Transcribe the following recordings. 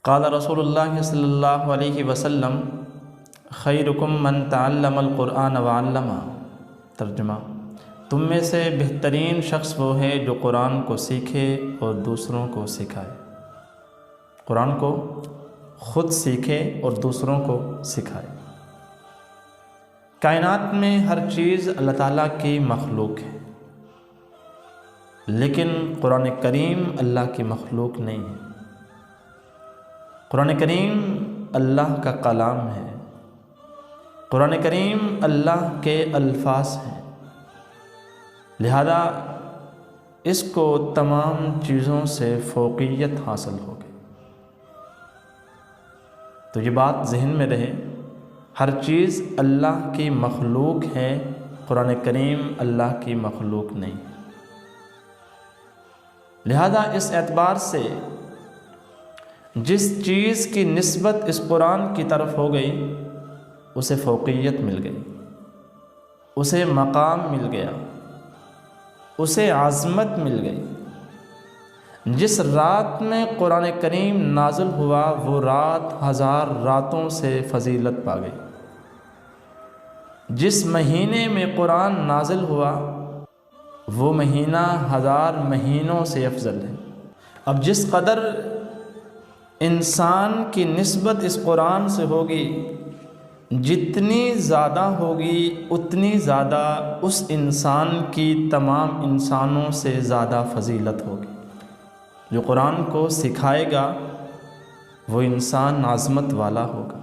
قال رسول اللہ صلی اللہ علیہ وسلم خیرکم من تعلم القرآن وعلمہ۔ ترجمہ: تم میں سے بہترین شخص وہ ہے جو قرآن کو سیکھے اور دوسروں کو سکھائے۔ قرآن کو خود سیکھے اور دوسروں کو سکھائے۔ کائنات میں ہر چیز اللہ تعالیٰ کی مخلوق ہے، لیکن قرآن کریم اللہ کی مخلوق نہیں ہے۔ قرآن کریم اللہ کا کلام ہے۔ قرآن کریم اللہ کے الفاظ ہیں، لہذا اس کو تمام چیزوں سے فوقیت حاصل ہو گئی۔ تو یہ بات ذہن میں رہے، ہر چیز اللہ کی مخلوق ہے، قرآن کریم اللہ کی مخلوق نہیں۔ لہذا اس اعتبار سے جس چیز کی نسبت اس قرآن کی طرف ہو گئی اسے فوقیت مل گئی، اسے مقام مل گیا، اسے عظمت مل گئی۔ جس رات میں قرآن کریم نازل ہوا وہ رات 1000 راتوں سے فضیلت پا گئی۔ جس مہینے میں قرآن نازل ہوا وہ مہینہ 1000 مہینوں سے افضل ہے۔ اب جس قدر انسان کی نسبت اس قرآن سے ہوگی، جتنی زیادہ ہوگی اتنی زیادہ اس انسان کی تمام انسانوں سے زیادہ فضیلت ہوگی۔ جو قرآن کو سکھائے گا وہ انسان عظمت والا ہوگا،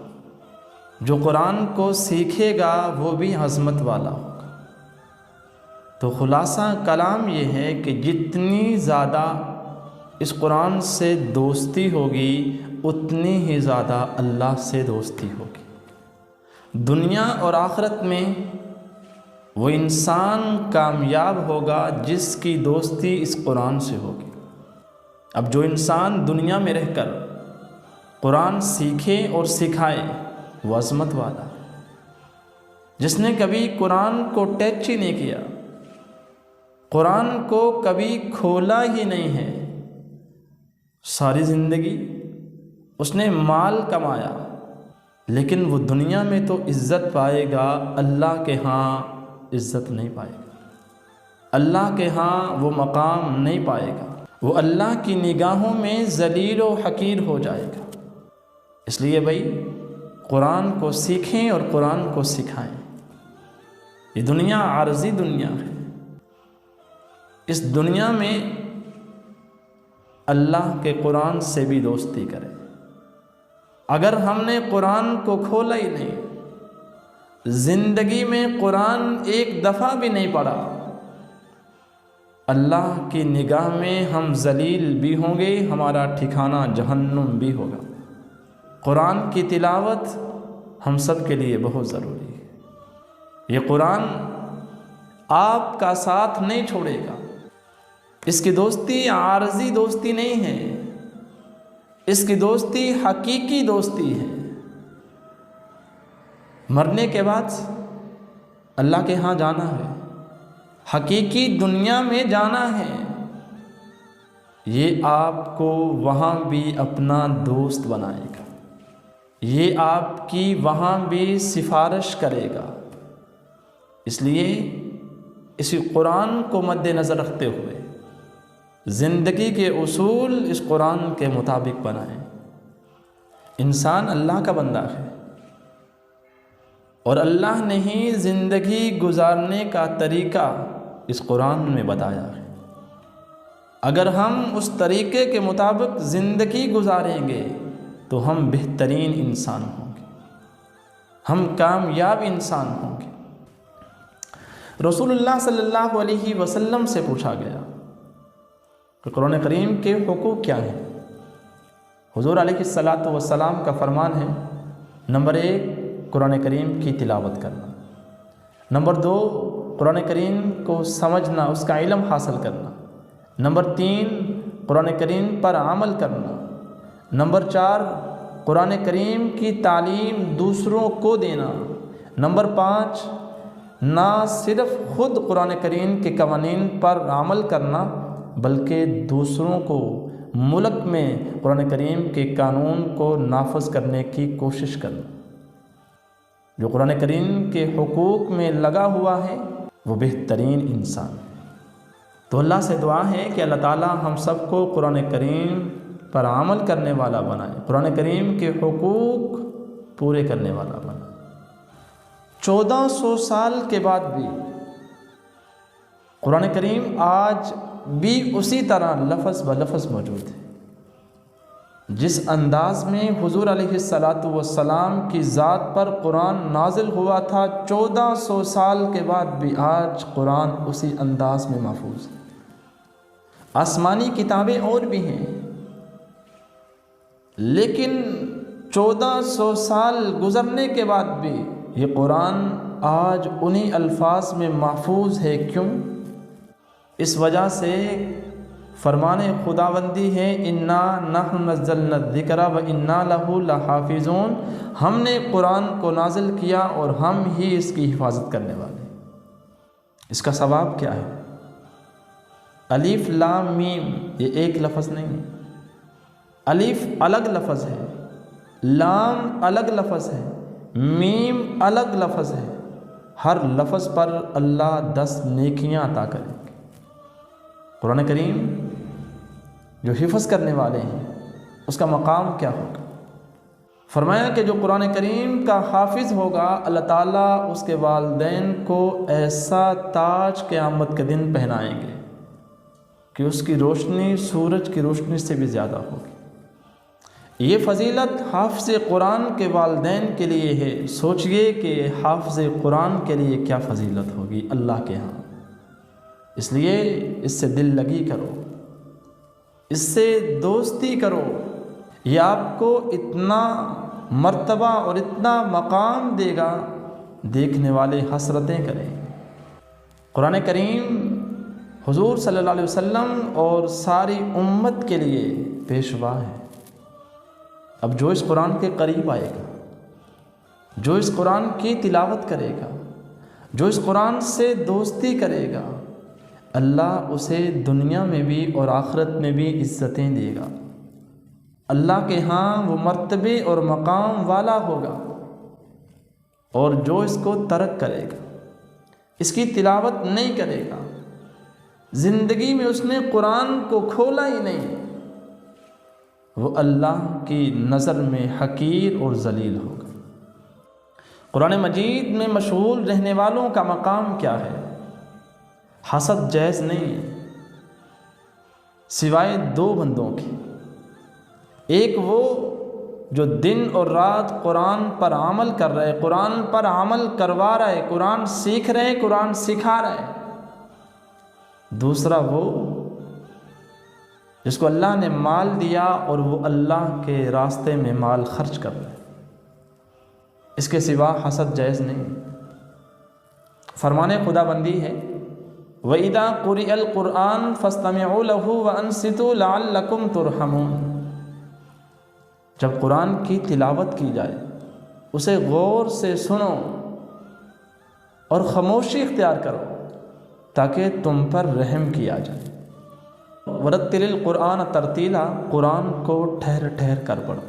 جو قرآن کو سیکھے گا وہ بھی عظمت والا ہوگا۔ تو خلاصہ کلام یہ ہے کہ جتنی زیادہ اس قرآن سے دوستی ہوگی اتنی ہی زیادہ اللہ سے دوستی ہوگی۔ دنیا اور آخرت میں وہ انسان کامیاب ہوگا جس کی دوستی اس قرآن سے ہوگی۔ اب جو انسان دنیا میں رہ کر قرآن سیکھے اور سکھائے وہ عظمت والا، جس نے کبھی قرآن کو ٹچ ہی نہیں کیا، قرآن کو کبھی کھولا ہی نہیں ہے، ساری زندگی اس نے مال کمایا لیکن وہ دنیا میں تو عزت پائے گا، اللہ کے ہاں عزت نہیں پائے گا، اللہ کے ہاں وہ مقام نہیں پائے گا، وہ اللہ کی نگاہوں میں ذلیل و حقیر ہو جائے گا۔ اس لیے بھائی قرآن کو سیکھیں اور قرآن کو سکھائیں۔ یہ دنیا عارضی دنیا ہے، اس دنیا میں اللہ کے قرآن سے بھی دوستی کریں۔ اگر ہم نے قرآن کو کھولا ہی نہیں، زندگی میں قرآن ایک دفعہ بھی نہیں پڑھا، اللہ کی نگاہ میں ہم ذلیل بھی ہوں گے، ہمارا ٹھکانہ جہنم بھی ہوگا۔ قرآن کی تلاوت ہم سب کے لیے بہت ضروری ہے۔ یہ قرآن آپ کا ساتھ نہیں چھوڑے گا، اس کی دوستی عارضی دوستی نہیں ہے، اس کی دوستی حقیقی دوستی ہے۔ مرنے کے بعد اللہ کے ہاں جانا ہے، حقیقی دنیا میں جانا ہے، یہ آپ کو وہاں بھی اپنا دوست بنائے گا، یہ آپ کی وہاں بھی سفارش کرے گا۔ اس لیے اسی قرآن کو مد نظر رکھتے ہوئے زندگی کے اصول اس قرآن کے مطابق بنائیں۔ انسان اللہ کا بندہ ہے اور اللہ نے ہی زندگی گزارنے کا طریقہ اس قرآن میں بتایا ہے۔ اگر ہم اس طریقے کے مطابق زندگی گزاریں گے تو ہم بہترین انسان ہوں گے، ہم کامیاب انسان ہوں گے۔ رسول اللہ صلی اللہ علیہ وسلم سے پوچھا گیا کہ قرآن کریم کے حقوق کیا ہیں؟ حضور علیہ الصلاۃ والسلام کا فرمان ہے، نمبر 1 قرآن کریم کی تلاوت کرنا، نمبر 2 قرآن کریم کو سمجھنا، اس کا علم حاصل کرنا، نمبر 3 قرآن کریم پر عمل کرنا، نمبر 4 قرآن کریم کی تعلیم دوسروں کو دینا، نمبر 5 نہ صرف خود قرآن کریم کے قوانین پر عمل کرنا بلکہ دوسروں کو ملک میں قرآن کریم کے قانون کو نافذ کرنے کی کوشش کرنا، جو قرآن کریم کے حقوق میں لگا ہوا ہے وہ بہترین انسان ہے۔ تو اللہ سے دعا ہے کہ اللہ تعالی ہم سب کو قرآن کریم پر عمل کرنے والا بنائے، قرآن کریم کے حقوق پورے کرنے والا بنائے۔ 1400 سال کے بعد بھی قرآن کریم آج بھی اسی طرح لفظ بلفظ موجود ہے۔ جس انداز میں حضور علیہ الصلاۃ والسلام کی ذات پر قرآن نازل ہوا تھا، 1400 سال کے بعد بھی آج قرآن اسی انداز میں محفوظ ہے۔ آسمانی کتابیں اور بھی ہیں، لیکن 1400 سال گزرنے کے بعد بھی یہ قرآن آج انہی الفاظ میں محفوظ ہے۔ کیوں؟ اس وجہ سے فرمان خداوندی ہے، انا نحن نزلنا الذکر و انا لہ لحافظون، ہم نے قرآن کو نازل کیا اور ہم ہی اس کی حفاظت کرنے والے ہیں۔ اس کا ثواب کیا ہے؟ الف لام میم یہ ایک لفظ نہیں، الف الگ لفظ ہے، لام الگ لفظ ہے، میم الگ لفظ ہے، ہر لفظ پر اللہ 10 نیکیاں عطا کریں گے۔ قرآن کریم جو حفظ کرنے والے ہیں اس کا مقام کیا ہوگا؟ فرمایا کہ جو قرآن کریم کا حافظ ہوگا، اللہ تعالیٰ اس کے والدین کو ایسا تاج قیامت کے دن پہنائیں گے کہ اس کی روشنی سورج کی روشنی سے بھی زیادہ ہوگی۔ یہ فضیلت حافظ قرآن کے والدین کے لیے ہے۔ سوچئے کہ حافظ قرآن کے لیے کیا فضیلت ہوگی اللہ کے ہاں۔ اس لیے اس سے دل لگی کرو، اس سے دوستی کرو، یہ آپ کو اتنا مرتبہ اور اتنا مقام دے گا، دیکھنے والے حسرتیں کریں۔ قرآن کریم حضور صلی اللہ علیہ وسلم اور ساری امت کے لیے پیشوا ہے۔ اب جو اس قرآن کے قریب آئے گا، جو اس قرآن کی تلاوت کرے گا، جو اس قرآن سے دوستی کرے گا، اللہ اسے دنیا میں بھی اور آخرت میں بھی عزتیں دے گا۔ اللہ کے ہاں وہ مرتبے اور مقام والا ہوگا۔ اور جو اس کو ترک کرے گا، اس کی تلاوت نہیں کرے گا، زندگی میں اس نے قرآن کو کھولا ہی نہیں، وہ اللہ کی نظر میں حقیر اور ذلیل ہوگا۔ قرآن مجید میں مشغول رہنے والوں کا مقام کیا ہے؟ حسد جائز نہیں سوائے 2 بندوں کی، ایک وہ جو دن اور رات قرآن پر عمل کر رہے، قرآن پر عمل کروا رہے، قرآن سیکھ رہے، قرآن سکھا رہے، دوسرا وہ جس کو اللہ نے مال دیا اور وہ اللہ کے راستے میں مال خرچ کر رہے۔ اس کے سوا حسد جائز نہیں۔ فرمان خدا بندی ہے، وَإِذَا قُرِئَ الْقُرْآنُ فَاسْتَمِعُوا لَهُ وَأَنصِتُوا لَعَلَّكُمْ تُرْحَمُونَ۔ جب قرآن کی تلاوت کی جائے اسے غور سے سنو اور خاموشی اختیار کرو تاکہ تم پر رحم کیا جائے۔ وَرَتِّلِ الْقُرْآنَ تَرْتِيلًا، قرآن کو ٹھہر ٹھہر کر پڑھو۔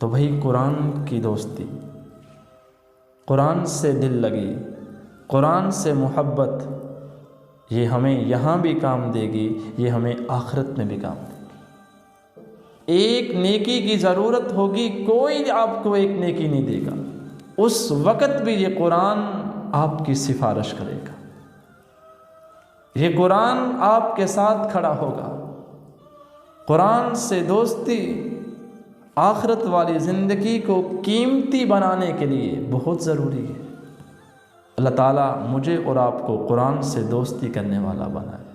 تو وہی قرآن کی دوستی، قرآن سے دل لگی، قرآن سے محبت، یہ ہمیں یہاں بھی کام دے گی، یہ ہمیں آخرت میں بھی کام دے گی۔ ایک نیکی کی ضرورت ہوگی، کوئی آپ کو ایک نیکی نہیں دے گا، اس وقت بھی یہ قرآن آپ کی سفارش کرے گا، یہ قرآن آپ کے ساتھ کھڑا ہوگا۔ قرآن سے دوستی آخرت والی زندگی کو قیمتی بنانے کے لیے بہت ضروری ہے۔ اللہ تعالیٰ مجھے اور آپ کو قرآن سے دوستی کرنے والا بنائے۔